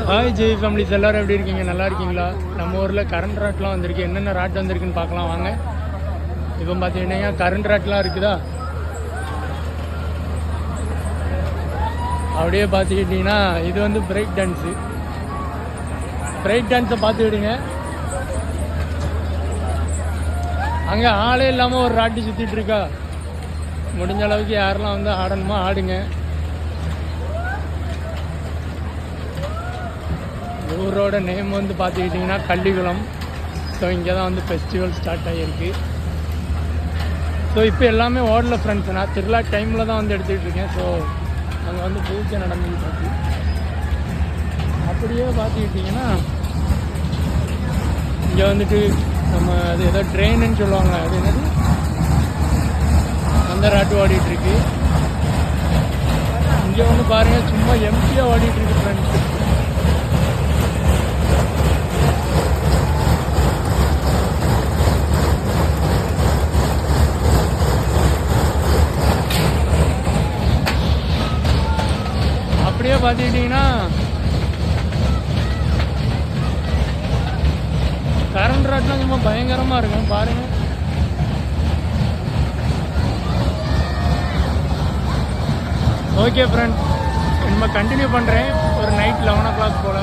Hi Jai families எல்லோரும் எப்படி இருக்கீங்க? நல்லா இருக்கீங்களா? நம்ம ஊரில் கரண்ட் ராட்லாம் வந்திருக்கு. என்னென்ன ராட் வந்திருக்குன்னு பார்க்கலாம் வாங்க. இப்போ பார்த்தீங்கன்னா கரண்ட் ராட்லாம் இருக்குதா, அப்படியே பார்த்துக்கிட்டிங்கன்னா இது வந்து பிரேக் டான்ஸு. பிரேக் டான்ஸை பார்த்துக்கிடுங்க. அங்கே ஆளே இல்லாமல் ஒரு ராட்டி சுற்றிட்டு இருக்கா. முடிஞ்ச அளவுக்கு யாரெல்லாம் வந்து ஆடணுமோ ஆடுங்க. ஊரோட நேம் வந்து பார்த்துக்கிட்டிங்கன்னா கள்ளிக்குளம். ஸோ இங்கே தான் வந்து ஃபெஸ்டிவல் ஸ்டார்ட் ஆகியிருக்கு. ஸோ இப்போ எல்லாமே ஓடல ஃப்ரெண்ட்ஸ். நான் திருவிழா டைமில் தான் வந்து எடுத்துக்கிட்டு இருக்கேன். ஸோ அங்கே வந்து பூஜை நடந்துக்கிட்டு இருக்கு. அப்படியே பார்த்துக்கிட்டிங்கன்னா இங்கே வந்துட்டு நம்ம அது ஏதோ ட்ரெயின்னு சொல்லுவாங்க, அது என்னது, அந்த ராட்டு ஓடிட்டுருக்கு. இங்கே வந்து பாருங்கள் சும்மா எம்டியாக ஓடிட்டுருக்கு ஃப்ரெண்ட்ஸ். அப்படியே பார்த்துக்கிட்டிங்கன்னா கரண்ட் ராட்லாம் சும்மா பயங்கரமாக இருக்கும் பாருங்கள். ஓகே ஃப்ரெண்ட்ஸ், நம்ம கண்டினியூ பண்ணுறேன் ஒரு நைட் 11 o'clock போல்.